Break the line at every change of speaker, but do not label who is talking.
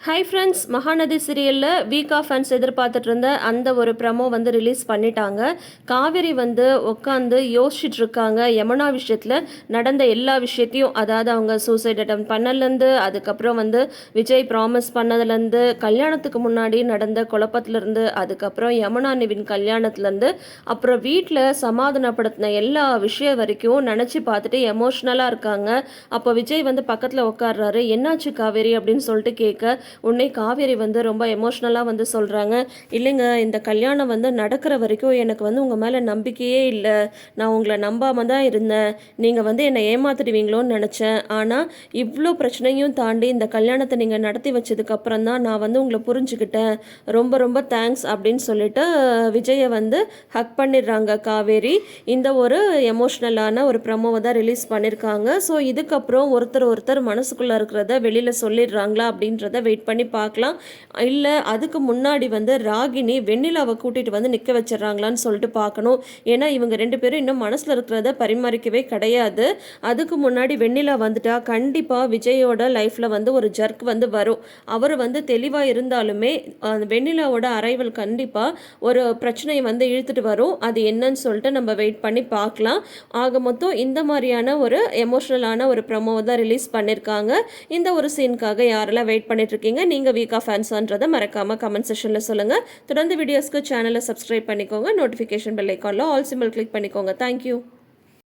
Hi friends, Mahanadi சீரியலில் week of fans எதிர்பார்த்துட்டு இருந்த அந்த ஒரு ப்ரமோ வந்து ரிலீஸ் பண்ணிட்டாங்க. காவேரி வந்து உட்காந்து யோசிச்சுட்டு இருக்காங்க. யமுனா விஷயத்தில் நடந்த எல்லா விஷயத்தையும், அதாவது அவங்க சூசைட் அட்டம் பண்ணலேருந்து, அதுக்கப்புறம் வந்து விஜய் ப்ராமிஸ் பண்ணதுலேருந்து, கல்யாணத்துக்கு முன்னாடி நடந்த குழப்பத்துலேருந்து, அதுக்கப்புறம் யமுனா நிவின் கல்யாணத்துலேருந்து, அப்புறம் வீட்டில் சமாதானப்படுத்தின எல்லா விஷயம் வரைக்கும் நினச்சி பார்த்துட்டு எமோஷ்னலாக இருக்காங்க. அப்போ விஜய் வந்து பக்கத்தில் உட்கார்றாரு. என்னாச்சு காவேரி அப்படின்னு சொல்லிட்டு கேட்க, உடனே காவேரி வந்து ரொம்ப எமோஷ்னலாக வந்து சொல்கிறாங்க. இல்லைங்க, இந்த கல்யாணம் வந்து நடக்கிற வரைக்கும் எனக்கு வந்து உங்கள் மேலே நம்பிக்கையே இல்லை. நான் உங்களை நம்பாமல் தான் இருந்தேன். நீங்கள் வந்து என்னை ஏமாத்திடுவீங்களோன்னு நினச்சேன். ஆனால் இவ்வளோ பிரச்சனையும் தாண்டி இந்த கல்யாணத்தை நீங்கள் நடத்தி வச்சதுக்கப்புறம் தான் நான் வந்து உங்களை புரிஞ்சுக்கிட்டேன். ரொம்ப ரொம்ப தேங்க்ஸ் அப்படின்னு சொல்லிட்டு விஜயை வந்து ஹக் பண்ணிடுறாங்க காவேரி. இந்த ஒரு எமோஷ்னலான ஒரு ப்ரமோவை தான் ரிலீஸ் பண்ணியிருக்காங்க. ஸோ இதுக்கப்புறம் ஒருத்தர் மனசுக்குள்ளே இருக்கிறத வெளியில் சொல்லிடுறாங்களா அப்படின்றத வெயிட் பண்ணி பார்க்கலாம். இல்லை அதுக்கு முன்னாடி வந்து ராகினி வெண்ணிலாவை கூட்டிகிட்டு வந்து நிற்க வச்சிடறாங்களான்னு சொல்லிட்டு பார்க்கணும். ஏன்னா இவங்க ரெண்டு பேரும் இன்னும் மனசில் இருக்கிறத பரிமாறிக்கவே கிடையாது. அதுக்கு முன்னாடி வெண்ணிலா வந்துட்டா கண்டிப்பாக விஜயோட லைஃப்பில் வந்து ஒரு ஜர்க் வந்து வரும். அவர் வந்து தெளிவாக இருந்தாலுமே வெண்ணிலாவோட அரைவல் கண்டிப்பாக ஒரு பிரச்சனையை வந்து இழுத்துட்டு வரும். அது என்னன்னு சொல்லிட்டு நம்ம வெயிட் பண்ணி பார்க்கலாம். ஆக மொத்தம் இந்த மாதிரியான ஒரு எமோஷ்னலான ஒரு ப்ரமோவை தான் ரிலீஸ் பண்ணியிருக்காங்க. இந்த ஒரு சீனுக்காக யாரெல்லாம் வெயிட் பண்ணிட்டு இருக்கீங்க, நீங்கள் வீக் ஆஃப் ஃபேன்ஸான்றதை மறக்காமல் கமெண்ட் செக்ஷனில் சொல்லுங்கள். தொடர்ந்து வீடியோஸ்க்கு சேனலை சப்ஸ்கிரைப் பண்ணிக்கோங்க. நோட்டிஃபிகேஷன் பெல் ஐக்கானில் ஆல் சிம்பிள் கிளிக் பண்ணிக்கோங்க. தேங்க்யூ.